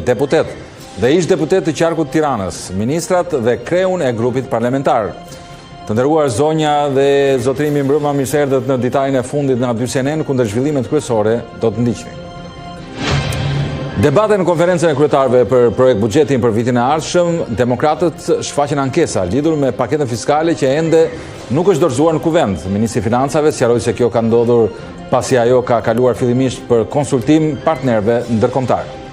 deputet dhe ish deputet të qarkut Tiranës, ministrat dhe kreun e grupit parlamentar. Të nderuar zonja dhe zotërimi mbrëma, mirë se erdhët në ditarin e fundit në A2 CNN, kundër zhvillimet kryesore do të ndiqni. Debate në konferencën e kryetarëve për projekt buxhetin për vitin e ardhshëm, demokratët shfaqen ankesa lidhur me paketën fiskale që ende nuk është dorëzuar në kuvend. Ministri i Financave sqaroi se kjo ka ndodhur pasi ajo ka kaluar fillimisht për konsultim partnerëve ndërkombëtar.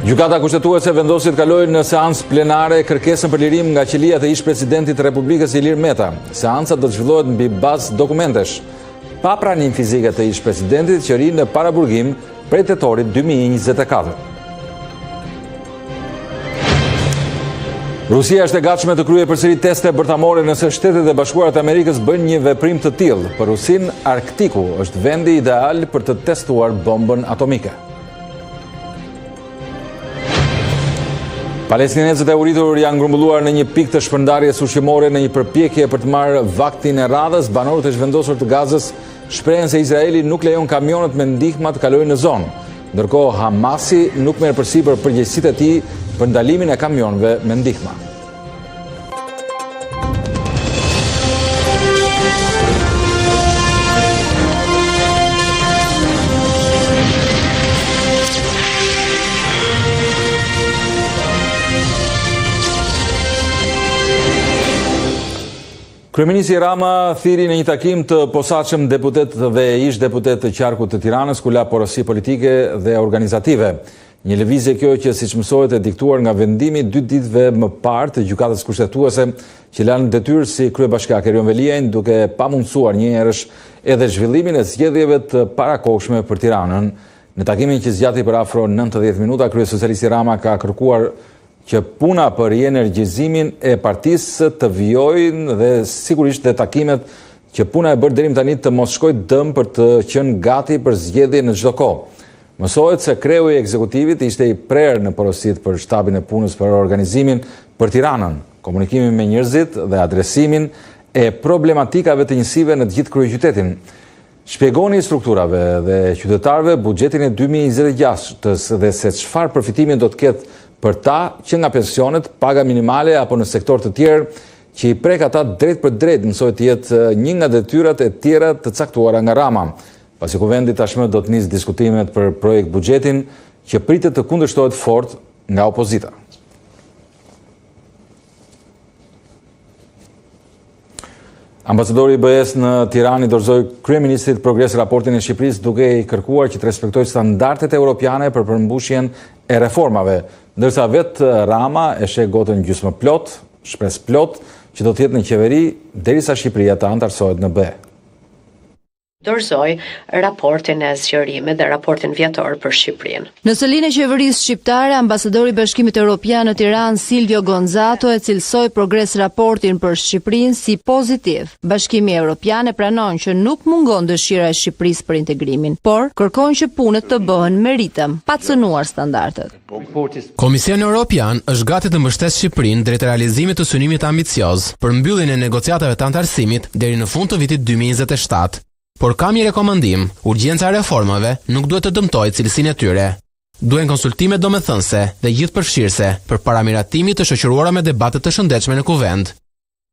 Gjykata kushtetuese vendosi të kalojë në seancë plenare kërkesën për lirim nga qelia të ish-presidentit të Republikës Ilir Meta. Seanca do të zhvillohet mbi bazë dokumentesh. Pa pranim fizike të ish-presidentit që ri në paraburgim prej tetorit 2024. Rusia është e gatshme të kryejë përsëri teste bërthamore nëse Shtetet e Bashkuara të Amerikës bëjnë një veprim të tillë. Për Rusinë, Arktiku është vendi ideal për të testuar bombën atomike. Palestinezët e uritur janë grumbulluar në një pikë të shpërndarjes ushqimore në një përpjekje për të marrë vaktin e radhës. Banorët e zhvendosur të Gazës shprehen se Izraeli nuk lejon kamionët me ndihma të kalojnë në zonë. Ndërkohë Hamasi nuk merr përsipër përgjegjësitë e tij për ndalimin e kamionëve me ndihma. Kryeministri Rama thiri në një takim të posaçëm deputet dhe ish deputet të qarkut të Tiranës ku la porosi politike dhe organizative. Një lëvizje kjo që siç mësohet e diktuar nga vendimi 2 ditëve më parë të gjykatës kushtetuese që lanë detyrë si kryebashkiak Erion Veliajn duke pamundsuar një herësh edhe zhvillimin e zgjedhjeve të parakohshme për Tiranën. Në takimin që zgjati për afro 90 minuta, kryesocialisti Rama ka kërkuar që puna për rienergjizimin e partisë të vijojnë dhe sigurisht dhe takimet që puna e bërë deri më tani të mos shkojë dëm për të qenë gati për zgjedhje në çdo kohë. Mësohet se kreu i ekzekutivit ishte i prerë në porositë për shtabin e punës për organizimin për Tiranën, komunikimin me njerëzit dhe adresimin e problematikave të njësive në të gjithë kryeqytetin. Shpjegoni strukturave dhe qytetarëve buxhetin e 2026 dhe se çfarë përfitimi do të ketë për ta që nga pensionet, paga minimale apo në sektor të tjerë që i prek ata drejt për drejt, mësoj të jetë një nga detyrat e tjera të caktuara nga Rama. Pasi kuvendi tashmë do të nisë diskutimet për projekt buxhetin që pritet të kundërshtohet fort nga opozita. Ambasadori i BE-s në Tiranë dorëzoi kryeministrit Progres raportin e Shqipërisë duke i kërkuar që të respektojë standardet europiane për përmbushjen e reformave, ndërsa vetë Rama e sheh gotën gjysmë plot, shpresë plot që do të jetë në qeveri derisa Shqipëria të antarësohet në BE. Dorëzoi raportin e zgjerimit dhe raportin vjetor për Shqipërinë. Në sëlinë e qeverisë shqiptare, ambasadori i Bashkimit Evropian në Tiranë, Silvio Gonzato, e cilësoi Progres raportin për Shqipërinë si pozitiv. Bashkimi Evropian e pranon që nuk mungon dëshira e Shqipërisë për integrimin, por kërkon që punët të bëhen me ritëm, pa cënuar standardet. Komisioni Evropian është gati të mbështesë Shqipërinë drejt realizimit të synimit ambicioz për mbylljen e negociatave të antarësimit deri në fund të vitit 2027. Por ka një rekomandim, urgjenca e reformave nuk duhet të dëmtojë cilësinë e tyre. Duhen konsultime domethënëse dhe gjithëpërfshirëse përpara miratimit të shoqëruara me debate të shëndetshme në kuvend.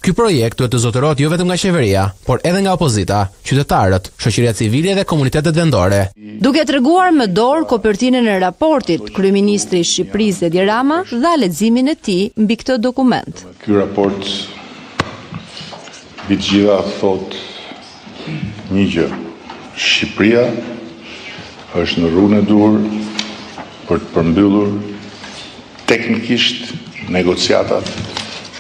Ky projekt duhet të zotërohet jo vetëm nga qeveria, por edhe nga opozita, qytetarët, shoqëria civile dhe komunitetet vendore. Duke treguar me dorë kopertinën e raportit, kryeministri i Shqipërisë Edi Rama dha leximin e tij mbi këtë dokument. Ky raport mbi të gjitha thotë një gjë: Shqipëria është në rrugën e duhur për të përmbyllur teknikisht negociatat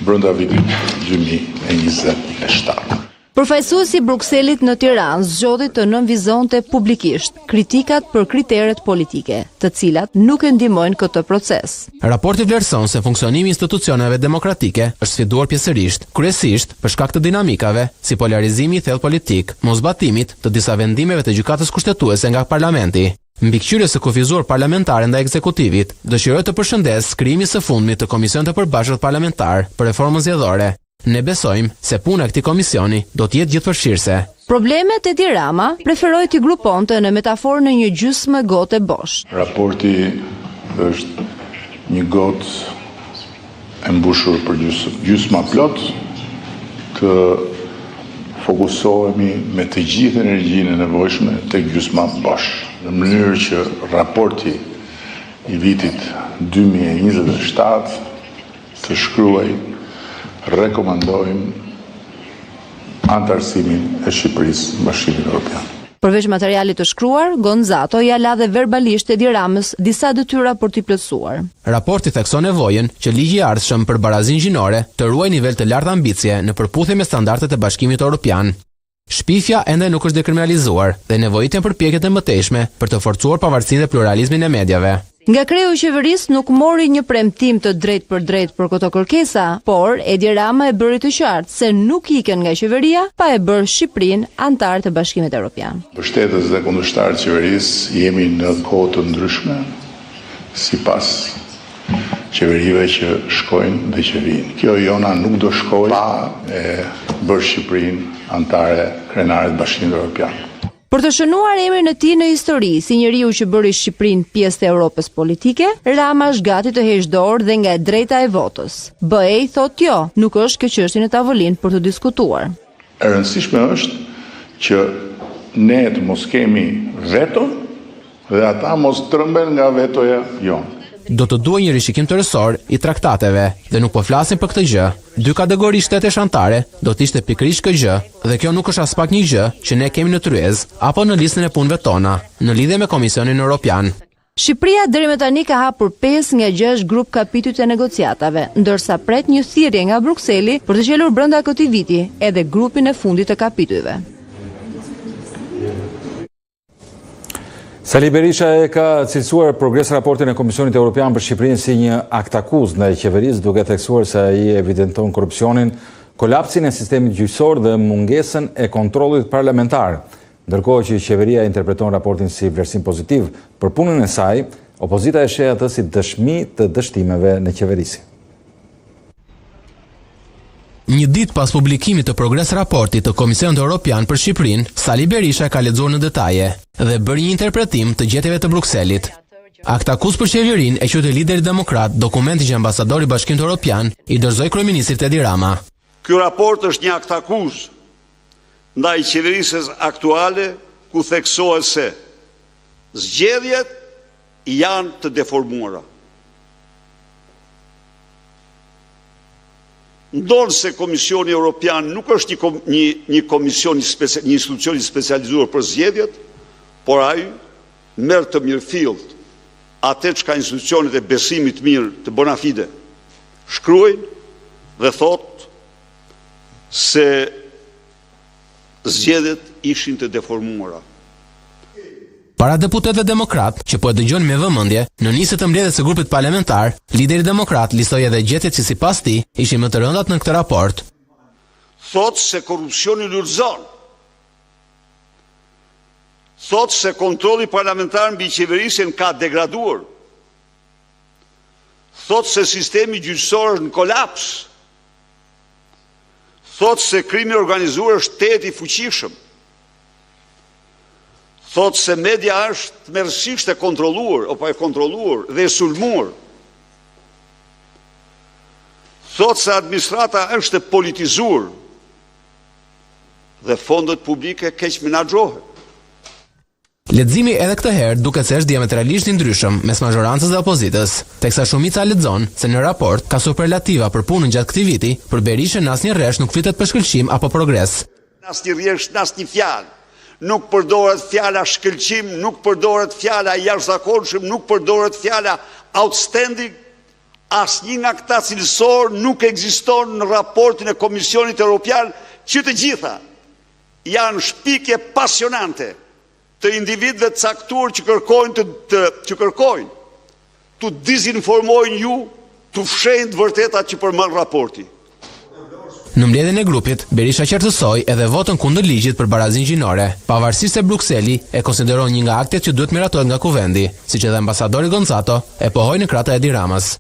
brenda vitit 2027. Përfaqësuesi i Brukselit në Tiranë zgjodhi të nënvizonte publikisht kritikat për kriteret politike, të cilat nuk e ndihmojnë këtë proces. Raporti vlerëson se funksionimi i institucioneve demokratike është sfiduar pjesërisht, kryesisht për shkak të dinamikave si polarizimi i thellë politik, mosbatimit të disa vendimeve të gjykatës kushtetuese nga parlamenti. Mbikëqyrjes së kufizuar parlamentare ndaj ekzekutivit, dëshiroi të përshëndes krijimin së fundmit të Komisionit të Përbashkët Parlamentar për Reformën Zgjedhore. Ne besojmë se puna e këtij komisioni do të jetë gjithëpërfshirëse. Problemet e Edi Rama preferoi t'i gruponte në metaforën e një gjysmë gote bosh. Raporti është një gotë e mbushur për gjysma plot, të fokusohemi me të gjithë energjinë e nevojshme tek gjysma bosh, në mënyrë që raporti i vitit 2027 të shkruaj rekomandojmë antarësimin e Shqipërisë në Bashkimin Evropian. Përveç materialit të shkruar, Gonzato ja la dhe verbalisht Edi Ramës disa detyra për t'i plotësuar. Raporti thekson nevojën që ligji i ardhshëm për barazinë gjinore të ruajë nivel të lartë ambicie në përputhje me standardet e Bashkimit Evropian. Shpifja ende nuk është dekriminalizuar dhe nevojitën për pjekjet e mëtejshme për të forcuar pavarësinë dhe pluralizmin e medjave. Nga kreu i qeverisë nuk mori një premtim të drejt për këto kërkesa, por Edi Rama e bëri të qartë se nuk iken nga qeveria pa e bërë Shqipërinë antar të Bashkimit Evropian. Mbështetës dhe kundërshtarët qeverisë jemi në kohë të ndryshme sipas qeverive që shkojnë dhe që vinë. Kjo jona nuk do shkojë pa e bërë Shqipërinë antare krenare të Bashkimit Evropian. Për të shënuar emrin e tij në histori si njeriu që bëri Shqipërinë pjesë të Europës politike, Rama është gati të heqë dorë dhe nga e drejta e votës. BE thotë jo, nuk është kjo çështje në tavolinë për të diskutuar. E rëndësishme është që ne të mos kemi veto dhe ata mos trëmben nga vetoja jonë. Do të duhet një rishikim të rësor i traktateve dhe nuk po flasim për këtë gjë. 2 kategori shtetesh anëtare do të ishte pikërisht kjo gjë dhe kjo nuk është as pak një gjë që ne kemi në tryezë apo në listën e punëve tona në lidhje me Komisionin Evropian. Shqipëria deri më tani ka hapur 5 nga 6 grup kapitujt e negociatave, ndërsa pret një thirrje nga Brukseli për të qelur brenda këtij viti edhe grupin e fundit të kapitujve. Sali Berisha e ka cilësuar progres raportin e Komisionit Evropian për Shqipërinë si një akt akuz ndaj qeverisë, duke theksuar se ai evidenton korrupsionin, kolapsin e sistemit gjyqësor dhe mungesën e kontrollit parlamentar. Ndërkohë që qeveria interpreton raportin si vlerësim pozitiv për punën e saj, opozita e sheh atë si dëshmi të dështimeve në qeverisi. Një ditë pas publikimit të progres raportit të Komisionit Evropian për Shqipërinë, Sali Berisha ka lexuar në detaje dhe bëri një interpretim të gjetjeve të Brukselit. Akt akuz për qeverinë e quajti lideri demokrat dokumenti që ambasadori i Bashkimit Evropian i dorëzoi kryeministrit Edi Rama. Ky raport është një akt akuz ndaj qeverisë aktuale ku theksohet se zgjedhjet janë të deformuara. Ndonë se Komisioni Evropian nuk është një komision, një institucion i specializuar për zgjedhjet, por ai merr të mirëfillt atë çka institucionet e besimit mirë të bona fide shkruajnë dhe thotë se zgjedhjet ishin të deformuara. Para deputetëve demokrat, që po e dëgjojnë me vëmendje, në nisë të mbledhjes së grupit parlamentar, lideri demokrat listoi edhe gjetjet që sipas tij ishin më të rëndat në këtë raport. Thotë se korrupsioni ulëzon. Thotë se kontrolli parlamentar mbi qeverisjen ka degraduar. Thotë se sistemi gjyqësor është në kolaps. Thotë se krimi organizuar është tetë i fuqishëm. Thotë se media është tmerrsisht e kontrolluar dhe e sulmuar. Thotë se administrata është e politizuar dhe fondet publike keq menaxhohen. Leximi edhe këtë herë duket se është diametralisht i ndryshëm mes majorancës dhe opozitës, teksa shumica lexon se në raport ka superlativa për punën gjatë këtij viti, për Berishën në asnjë rresh nuk flitet për shkëlqim apo progres. Asnjë rresh, asnjë fjalë. Nuk përdoret fjala shkëlqim, nuk përdoret fjala jashtëzakonshëm, nuk përdoret fjala outstanding. Asnjë nga këta cilësor nuk ekziston në raportin e Komisionit Evropian, që të gjitha janë shpikje pasionante të individëve të caktuar që kërkojnë të dizinformojnë ju, të fshehin të vërtetat që përmban raporti. Në mbledhjen e grupit, Berisha qartësoi edhe votën kundër ligjit për barazinë gjinore, pavarësisht se Brukseli e konsideron një nga aktet që duhet miratohet nga Kuvendi, siç edhe ambasadori Gonzato e pohoi në krahët e Edi Ramës.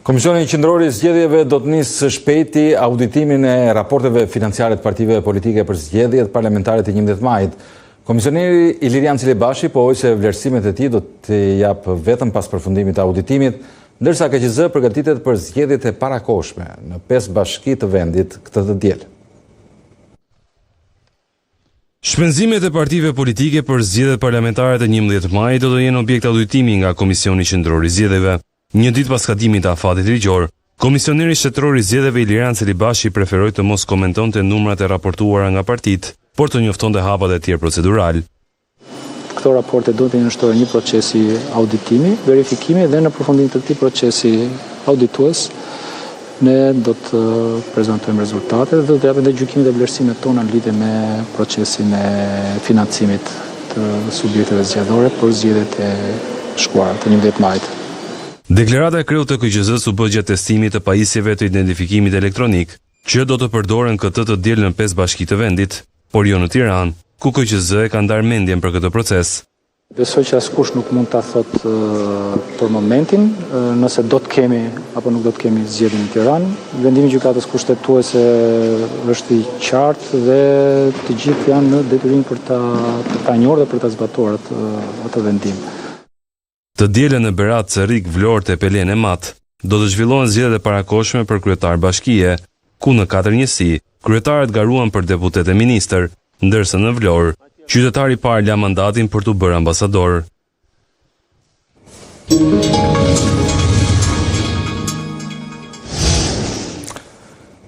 Komisioni Qendror i Zgjedhjeve do të nisë shpejti auditimin e raporteve financiare të partive politike për zgjedhjet parlamentare të 11 majit. Komisioneri Ilirian Cilibashi pohoi se vlerësimet e tij do të japë vetëm pas përfundimit të auditimit, ndërsa KQZ përgatitet për zgjedhjet e parakohshme në 5 bashki të vendit këtë të diel. Shpenzimet e partive politike për zgjedhjet parlamentare të 11 majit do të jenë objekt auditimi nga Komisioni Qendror i Zgjedhjeve. Një ditë pas katimit të afatit ligjor, Komisioneri Shtetëror i Zgjedhjeve Ilirian Cilibashi preferoi të mos komentonte numrat e raportuara nga partitë, por të njoftonte hapat e tjerë procedural. Këto raporte duhet të nënshtrohen një procesi auditimi, verifikimi dhe në përfundim të këtij procesi auditues ne do të prezantojmë rezultatet dhe do të japim dhe gjykimin dhe vlerësimet tona në lidhje me procesin e financimit të subjekteve zgjedhore për zgjedhjet e shkuara të 11 majit. Deklarata e kreut të KQZ-s u bë gjatë testimit të pajisjeve të identifikimit elektronik, që do të përdoren këtë të diel në 5 bashki të vendit, por jo në Tiranë, ku KQZ e ka ndarë mendjen për këtë proces. Besoj që askush nuk mund ta thotë për momentin nëse do të kemi apo nuk do të kemi zgjedhje në Tiranë. Vendimi i gjykatës kushtetuese është i qartë dhe të gjithë janë në detyrim për ta njohur dhe për ta zbatuar atë vendim. Të dielën në Berat, Cerrik, Vlorë, Pelen e Mat, do të zhvillohen zgjedhjet e parakohshme për kryetar bashkie, ku në 4 njësi, kryetarët garuan për deputet e ministër, ndërsa në Vlorë, qytetari i parë la mandatin për të bërë ambasador.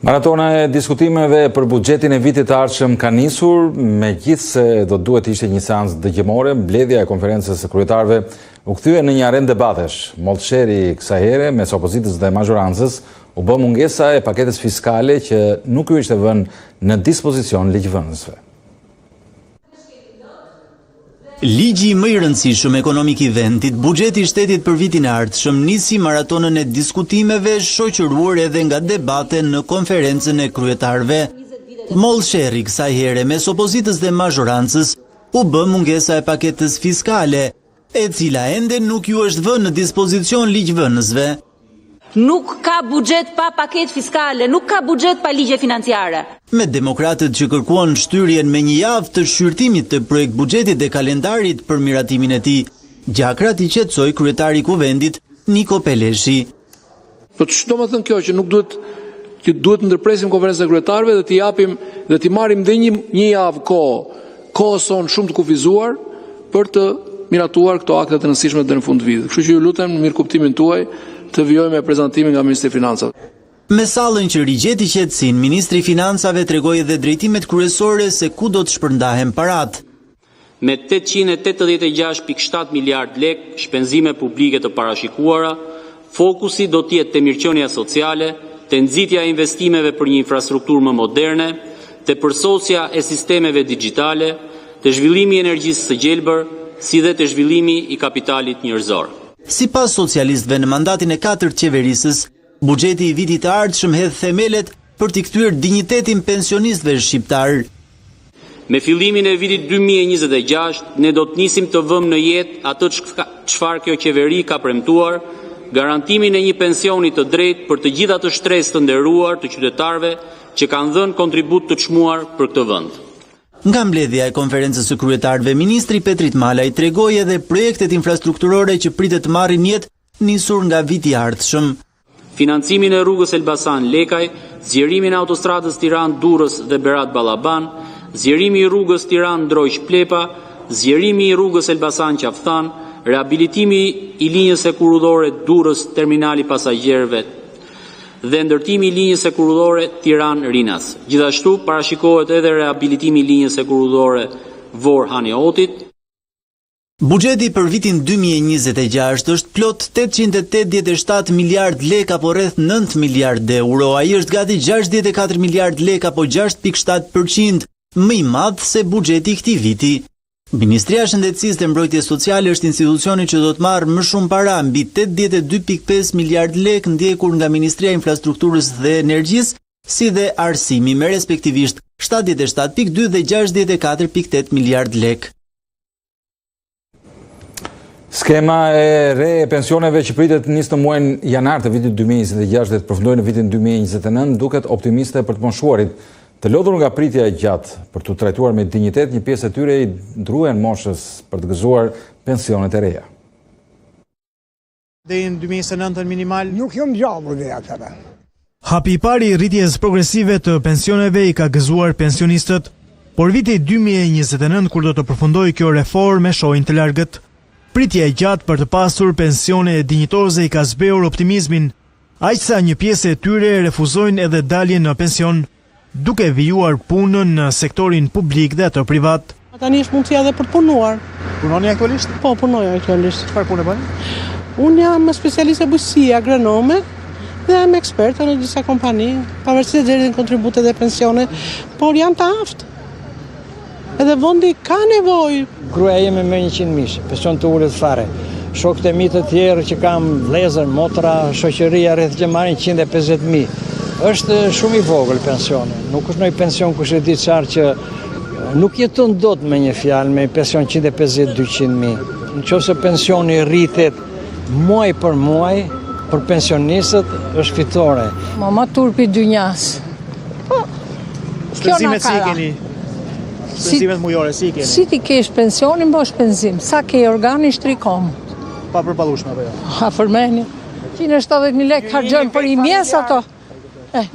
Maratona e diskutimeve për buxhetin e vitit të ardhshëm ka nisur, megjithse do duhet ishte një seancë dëgjimore, mbledhja e konferencës së kryetarëve u kthye në një arenë debatesh. Mollsheri kësaj here mes opozitës dhe mazhorancës u bë mungesa e paketës fiskale që nuk u ishte vënë në dispozicion ligjvënësve. Ligji më i rëndësishëm ekonomik i vendit, buxheti i shtetit për vitin e ardhshëm, nisi maratonën e diskutimeve shoqëruar edhe nga debate në konferencën e kryetarëve. Mollsheri kësaj here mes opozitës dhe mazhorancës u bë mungesa e paketës fiskale, e cila ende nuk ju është vënë në dispozicion ligjvënësve. Nuk ka buxhet pa paketë fiskale, nuk ka buxhet pa ligje financiare. Me demokratët që kërkuan shtyrjen me një javë të shqyrtimit të projekt buxhetit dhe kalendarit për miratimin e tij, gjakrat i qetësoi kryetari i kuvendit Niko Peleshi. Po çdo më thënë kjo që nuk duhet që duhet ndërpresim konferencën e kryetarëve dhe t'i japim dhe t'i marrim dhe një javë kohë son shumë të kufizuar për të miratuar këto akte të rëndësishme deri në fund të vitit. Kështu që ju lutem në mirë kuptimin tuaj të vijojmë me prezantimin nga Ministri i Financave. Me sallën që rigjeti qetësinë, Ministri i Financave tregoi edhe drejtimet kryesore se ku do të shpërndahen parat. Me 886.7 miliard lek shpenzime publike të parashikuara, fokusi do të jetë te mirëqenia sociale, te nxitja e investimeve për një infrastrukturë më moderne, te përsosja e sistemeve digjitale, te zhvillimi i energjisë së gjelbër, si dhe te zhvillimi i kapitalit njerëzor. Sipas socialistëve në mandatin e 4 qeverisës, buxheti i vitit të ardhshëm hedh themelet për t'i kthyer dinjitetin pensionistëve shqiptar. Me fillimin e vitit 2026, ne do të nisim të vëmë në jetë atë çfarë kjo qeveri ka premtuar, garantimin e një pensioni të drejtë për të gjitha të shtresë të nderuar të qytetarëve që kanë dhënë kontribut të çmuar për këtë vend. Nga mbledhja e konferencës së kryetarëve, Ministri Petrit Malaj tregoi edhe projektet infrastrukturore që pritet të marrin jetë nisur nga viti i ardhshëm. Financimin e rrugës Elbasan-Lekaj, zgjerimin e autostradës Tiranë-Durrës dhe Berat-Ballaban, zgjerimi i rrugës Tiranë-Ndrojq-Plepa, zgjerimi i rrugës Elbasan-Qafthan, rehabilitimi i linjës e kurudhore Durrës terminali pasagjerëve dhe ndërtimi i linjës e kurudhore Tiranë-Rinas. Gjithashtu parashikohet edhe rehabilitimi i linjës e kurudhore Vor-Hanihotit. Buxheti për vitin 2026 është plot 887 miliard lek apo rreth 9 miliard euro. Ai është gati 64 miliard lek apo 6.7%, më i madh se buxheti i këtij viti. Ministria e Shëndetësisë dhe Mbrojtjes Sociale është institucioni që do të marrë më shumë para, mbi 82.5 miliard lek ndjekur nga Ministria e Infrastrukturës dhe Energjisë, si dhe arsimi me respektivisht 77.2 dhe 64.8 miliard lek. Skema e re e pensioneve që pritet nisë në muajin janar të vitit 2026 dhe të përfundojë në vitin 2029 duket optimiste për të moshuarit. Të lodhur nga pritja e gjatë për të trajtuar me dinjitet, një pjesë e tyre i druhen moshës për të gëzuar pensionet e reja. Dhe në 2029 minimal nuk jam gjallë dhe atëra. Hapi i pari i rritjes progresive të pensioneve i ka gëzuar pensionistët, por viti 2029 kur do të përfundojë kjo reformë shohin të largët. Pritja e gjatë për të pasur pensione dinjitore i ka zbehur optimizmin, aq sa një pjesë e tyre refuzojnë edhe daljen në pension, duke vijuar punën në sektorin publik dhe atë privat. Tani është mundësia edhe për të punuar. Punoni aktualisht? Po, punoj aktualisht. Çfarë pune bëni? Unë jam specialiste bujqësie, agronome dhe jam eksperte në disa kompani, pavarësisht deri në kontributet dhe pensionet, por janë të aftë. Edhe vendi ka nevojë. Gruaja jeme me 100 mish, pension të ulët fare. Shokët e mi të tjerë që kam vëllezër, motra, shoqëria rreth që marrin 150.000. Është shumë i vogël pensioni. Nuk është ndonjë pension kush e di çfarë që nuk jeton dot me një fjalë me pension 150-200.000. Nëse pensioni rritet muaj për muaj, për pensionistët është fitore. Mama turpi dynjas. Po. Kjo na ka. Pensimet mujore, si i keni? Si ti kesh pensionin, bosh penzim. Sa ke organi shtrikom. Pa përballueshme apo jo? Ha fërmeni. 170.000 lekë harxojmë për i mjes ato.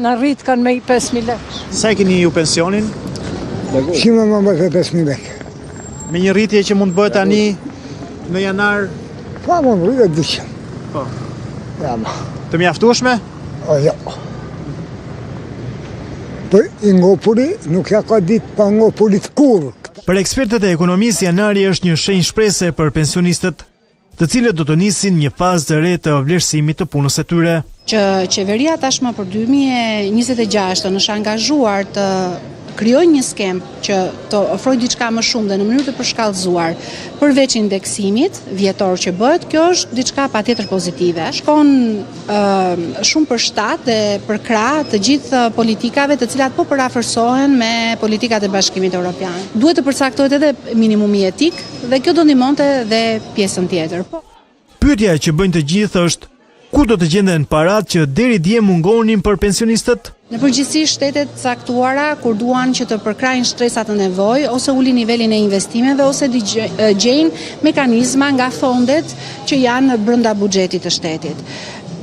Na rrit kanë me 5.000 lekë. Sa e keni ju pensionin? Shime më bëhet 5.000 lekë. Me një rritje që mund të bëhet tani në janar? Pa më rritë dyqen. Po. Ja, të mjaftueshme? O, ja. Për i ngopuri nuk ja ka ditë pa ngopurit kur. Për ekspertët e ekonomisë, janari është një shenjë shprese për pensionistët, të cilët do të nisin një fazë të re të vlerësimit të punës së tyre. Që qeveria tashmë për 2026 është angazhuar të krijojë një skemë që të ofrojë diçka më shumë dhe në mënyrë të përshkallëzuar, përveç indeksimit vjetor që bëhet, kjo është diçka patjetër pozitive. Shkon shumë për shtat dhe për krah të gjithë politikave të cilat po përafërsohen me politikat e Bashkimit Evropian. Duhet të përcaktohet edhe minimumi etik dhe kjo do ndihmonte dhe pjesën tjetër. Pyetja që bëjnë të gjithë është ku do të gjenden parat që deri dje mungonin për pensionistët? Në përgjithësi shtetet caktuara kur duan që të përkrajnë shtresat të nevojë ose ulin nivelin e investimeve ose gjejnë mekanizma nga fondet që janë brenda buxhetit të shtetit.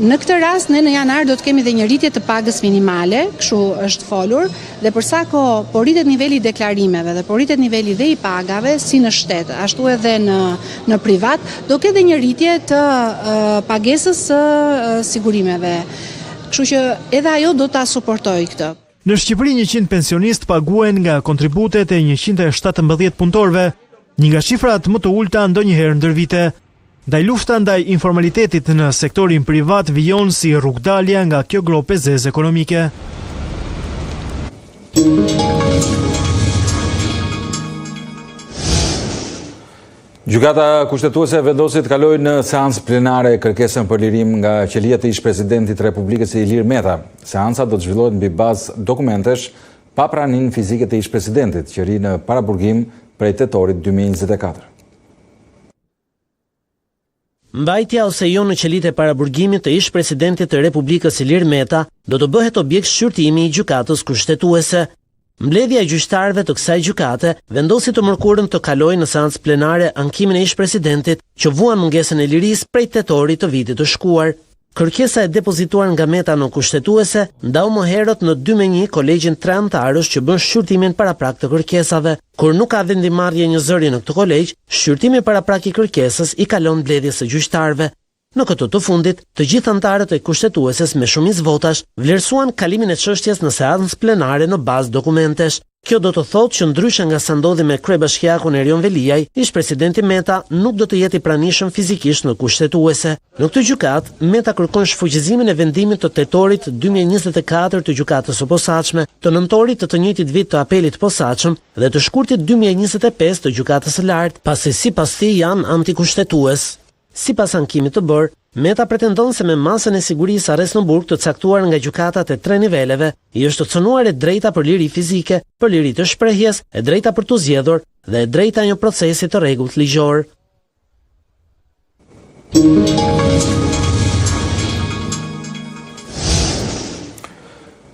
Në këtë rast ne në janar do të kemi dhe një rritje të pagës minimale, kështu është folur, dhe për sa kohë po rritet niveli i deklarimeve dhe po rritet niveli dhe i pagave si në shtet, ashtu edhe në privat, do ketë dhe një rritje të pagesës së sigurimeve. Kështu që edhe ajo do ta suportojë këtë. Në Shqipëri 100 pensionistë paguajnë nga kontributet e 117 punëtorëve, një nga shifrat më të ulta ndonjëherë ndër vite. Ndaj lufta ndaj informalitetit në sektorin privat vijon si rrugdalja nga kjo grope zezë ekonomike. Gjykata kushtetuese vendosi të kalojë në seancë plenare kërkesën për lirim nga qelia të ish-presidentit Republikës Ilir Meta. Seanca do të zhvillohet mbi bazë dokumentesh pa praninë fizike të ish-presidentit, që ri në paraburgim prej tetorit 2024. Mbajtja ose jo në qelitë e paraburgimit të ish-presidentit të Republikës Ilir Meta do të bëhet objekt shqyrtimi i gjykatës kushtetuese. Mbledhja e gjyqtarëve të kësaj gjykate vendosi të mërkurën të kalojë në seancë plenare ankimin e ish-presidentit që vuan mungesën e lirisë prej tetorit të vitit të shkuar. Kërkesa e depozituar nga Meta në kushtetuese ndau më herët në 2-1 kolegjin 3 anëtarësh që bën shqyrtimin paraprak të kërkesave. Kur nuk ka vendimarrje një zëri në këtë kolegj, shqyrtimi paraprak i kërkesës i kalon mbledhjes së gjyqtarëve. Në këtë të fundit, të gjithë anëtarët e kushtetueses me shumicë votash vlerësuan kalimin e çështjes në seancë plenare në bazë dokumentesh. Kjo do të thotë që ndryshe nga sa ndodhi me kryebashkiakun Erion Veliaj, ish-presidenti Meta nuk do të jetë i pranishëm fizikisht në kushtetuese. Në këtë gjykatë, Meta kërkon shfuqizimin e vendimit të tetorit 2024 të gjykatës së posaçme, të nëntorit të njëjtit vit të apelit posaçëm dhe të shkurtit 2025 të gjykatës së lartë, pasi sipas tij janë antikushtetues. Sipas ankimit të bërë, Meta pretendon se me masën e sigurisë arrest në burg të caktuar nga gjykatat e 3 niveleve, i është të cënuar e drejta për liri fizike, për liri të shprehjes, e drejta për të zgjedhur dhe e drejta një procesi të rregullt ligjor.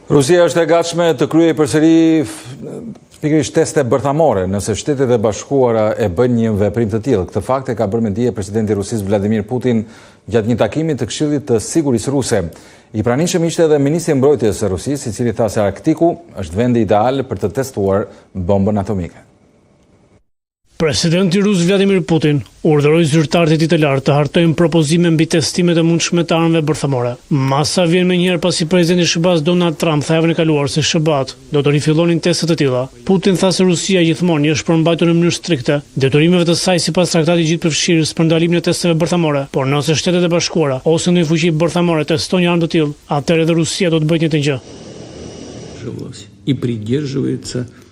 Rusia është e gatshme të kryej përsëri pikërisht teste bërthamore nëse Shtetet e Bashkuara e bëjnë një veprim të tillë. Këtë fakt e ka bërë mendje presidenti i Rusisë Vladimir Putin gjatë një takimi të Këshillit të Sigurisë Ruse. I pranishëm ishte edhe ministri i mbrojtjes së Rusisë, i cili tha se Arktiku është vendi ideal për të testuar bombën atomike. Presidenti rus Vladimir Putin urdhëroi zyrtarët e tij të lartë të hartojnë propozime mbi testimet e mundshme të armëve bërthamore. Masa vjen menjëherë pasi presidenti SBA-s Donald Trump tha javën e kaluar se SBA-t do të rifillonin testet të tilla. Putin tha se Rusia gjithmonë është përmbajtur në mënyrë strikte detyrimeve të saj sipas traktatit gjithëpërfshirës për ndalimin e testeve bërthamore. Por nëse Shtetet e Bashkuara ose ndonjë fuqi bërthamore teston një armë të tillë, atëherë edhe Rusia do të bëjë njëjtën gjë.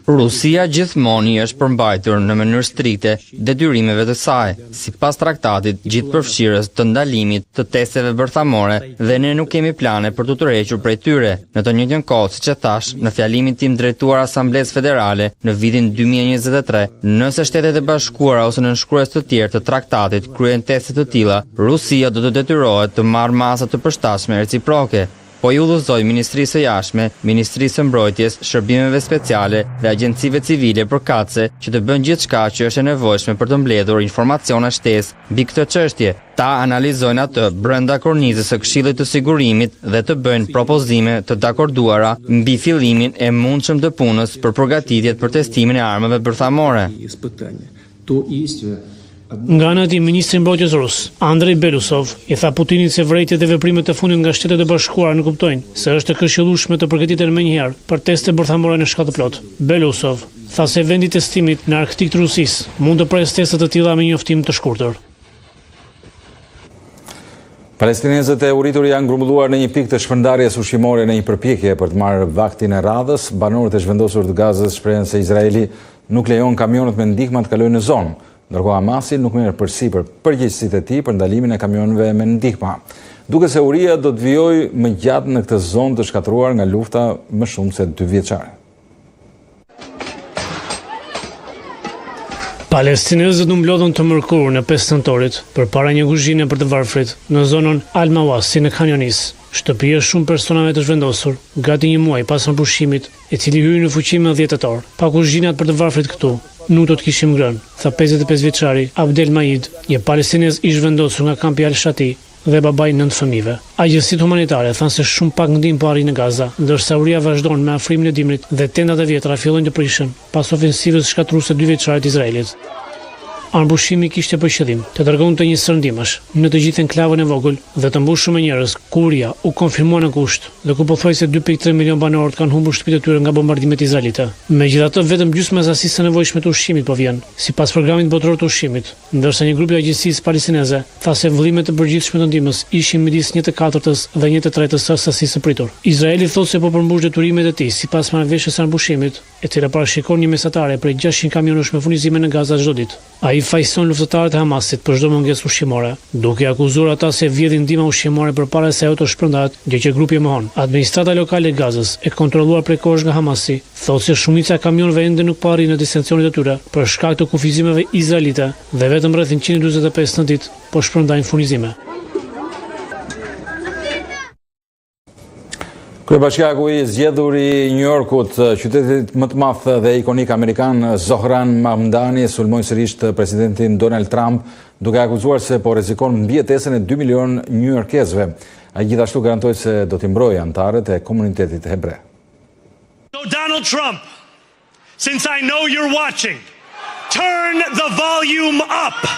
Rusia gjithmonë është përmbajtur në mënyrë strikte detyrimeve të saj, sipas traktatit gjithëpërfshirës të ndalimit të testeve bërthamore dhe ne nuk kemi plane për të tërhequr prej tyre. Në të njëjtën kohë, siç e thash, në fjalimin tim drejtuar Asamblesë Federale në vitin 2023, nëse Shtetet e Bashkuara ose nënshkrues të tjerë të traktatit kryen teste të tilla, Rusia do të detyrohet të marrë masa të përshtatshme reciproke. Po i udhëzoi Ministrisë së Jashtme, Ministrisë së Mbrojtjes, Shërbimeve Speciale dhe Agjencive Civile përkatëse që të bëjnë gjithçka që është e nevojshme për të mbledhur informacione shtesë mbi këtë çështje. Ta analizojnë atë brenda kornizës së Këshillit të Sigurimit dhe të bëjnë propozime të dakorduara mbi fillimin e mundshëm të punës për përgatitjet për testimin e armëve bërthamore. Nga ana e tij, ministri i mbrojtjes rus, Andrei Belousov, i tha Putinit se vërejtjet e veprimet e fundit nga Shtetet e Bashkuara nuk kuptojnë se është e këshillueshme të përgatiten menjëherë për teste bërthamore në shkallë të plotë. Belousov tha se vendi i testimit në Arktik të Rusisë mund të presë teste të tilla me njoftim të shkurtër. Palestinezët e uritur janë grumbulluar në një pikë të shpërndarjes ushqimore në një përpjekje për të marrë vaktin e radhës. Banorët e zhvendosur të Gazës shprehen se Izraeli nuk lejon kamionët me ndihma të kalojnë në zonë. Ndërkohë Hamasi nuk merr përsipër përgjegjësitë e tij për ndalimin e kamionëve me ndihma. Duke se uria do të vijojë më gjatë në këtë zonë të shkatëruar nga lufta më shumë se 2 vjeçare. Palestinezët u mblodhën të mërkurën e 5 nëntorit përpara një kuzhine për të varfrit në zonën Al Mawasi në Khan Younis. Shtëpia shumë personave të zhvendosur, gati një muaj pas pushimit, i cili hyri në fuqi më 10 tetor. Pa kuzhinat për të varfrit këtu, nuk do të kishim ngrënë, tha 55 vjeçari Abdel Maid, një palestinez i zhvendosur nga kampi Al Shati dhe babai 9 fëmijëve. Agjencitë humanitare thanë se shumë pak ndihmë po arrin në Gaza, ndërsa uria vazhdon me afrimin e dimrit dhe tendat e vjetra fillojnë të prishen pas ofensivës shkatruese 2 vjeçare të Izraelit. Armbushimi kishte për qëllim të dërgonte një sër ndihmash në të gjithë enklavën e vogël dhe të mbushur me njerëz ku uria u konfirmua në kusht dhe ku pothuajse 2.3 milion banorët kanë humbur shtëpitë e tyre nga bombardimet izraelite. Megjithatë, vetëm gjysma e sasisë së nevojshme të ushqimit po vjen, sipas programit botëror të ushqimit, ndërsa një grup i agjencisë palestineze tha se vëllimet të përgjithshme të ndihmës ishin midis 1/4 dhe 1/3 së sasisë së pritur. Izraeli thotë se po përmbush detyrimet e tij sipas marrëveshjes së armbushimit, e cila parashikon një mesatare prej 600 kamionësh me furnizime në Gaza çdo ditë. Ai fajson luftëtarët e Hamasit për çdo mungesë ushqimore, duke akuzuar ata se vjedhin ndihma ushqimore përpara se ajo të shpërndahet, gjë që grupi e mohon. Administrata lokale e Gazës, e kontrolluar prekosh nga Hamasi, thotë se shumica e kamionëve ende nuk po arrin në destinacionet e tyre për shkak të kufizimeve izraelite dhe vetëm rreth 145 në ditë po shpërndajnë furnizime. Kryebashkiaku i zgjedhur i New Yorkut, qytetit më të madh dhe ikonik amerikan, Zohran Mamdani, sulmoi sërish presidentin Donald Trump, duke akuzuar se po rrezikon mbijetesën e 2 milion newyorkezëve. Ai gjithashtu garantoi se do t'i mbrojë anëtarët e komunitetit hebre. So Donald Trump, since I know you're watching, turn the volume up.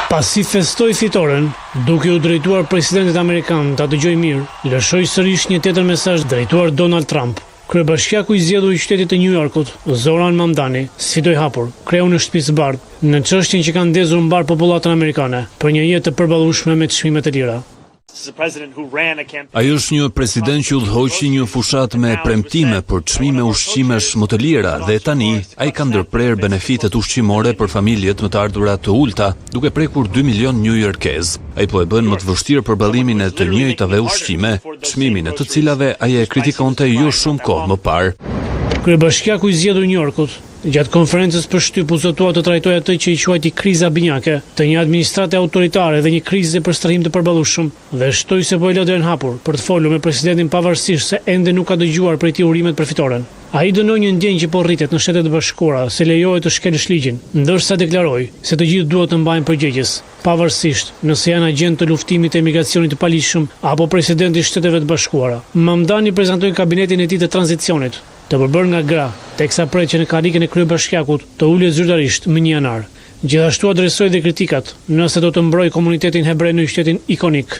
Pasi festoi fitoren, duke u drejtuar presidentit amerikan ta dëgjoj mirë, lëshoi sërish një tjetër mesazh drejtuar Donald Trump. Kryebashkiaku i zgjedhur i qytetit të New Yorkut, Zohran Mamdani, sfidoi hapur, kreu në shtëpisë së bardhë në çështjen që ka ndezur mbar popullatën amerikane për një jetë të përballueshme me çmimet e lira. Ai është një president që udhëhoqi një fushat me premtime për çmime ushqimesh më të lira dhe tani ai ka ndërprer benefitet ushqimore për familjet më të ardhura të ulta, duke prekur 2 milion newyorkez. Ai po e bën më të vështirë përballimin e të njëjtave ushqime, çmimin e të cilave ai e kritikonte jo shumë kohë më parë. Kryebashkiaku i zgjedhur i New Yorkut Gjatë konferencës për shtyp u zotua të trajtoj atë që i quajti kriza binjake, të një administrate autoritare dhe një krize për strehim të përballueshëm, dhe shtoi se po e lë dorën hapur për të folur me presidentin pavarësisht se ende nuk ka dëgjuar prej tij urimet për fitoren. Ai dënoi një ndjenjë që po rritet në Shtetet e Bashkuara se lejohet të shkelësh ligjin, ndërsa deklaroi se të gjithë duhet të mbajnë përgjegjës, pavarësisht nëse janë agent të luftimit të emigracionit të paligjshëm apo presidenti i Shteteve të Bashkuara. Mamdani prezantoi kabinetin e tij të tranzicionit, të përbërë nga gra, teksa pret që në karrikën e kryebashkiakut të ulet zyrtarisht më 1 janar. Gjithashtu adresoi dhe kritikat nëse do të mbrojë komunitetin hebre në një shtetin ikonik.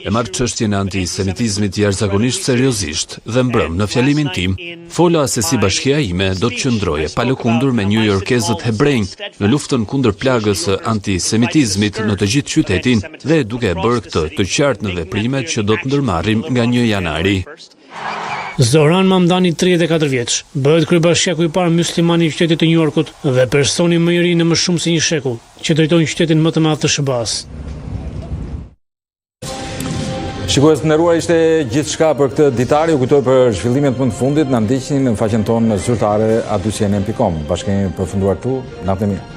E marr çështjen e antisemitizmit jashtëzakonisht seriozisht dhe mbrëm në fjalimin tim, fola se si bashkia ime do të qëndroje palëkundur me newyorkezët hebrejnë në luftën kundër plagës së antisemitizmit në të gjithë qytetin dhe duke bërë këtë të qartë në veprimet që do të ndërmarrim nga 1 janari. Zoran Mamdani, 34 vjeç, bëhet kryebashkiaku i parë musliman i qytetit të New Yorkut dhe personi më i ri në më shumë se 1 shekull që drejton qytetin më të madh të SBA-s. Shikues të nderuar, ishte gjithçka për këtë ditar. Ju kujtoj për zhvillimet më të fundit, na ndiqni në faqen tonë zyrtare a2cnn.com. Bashkë kemi përfunduar këtu, natë e mirë.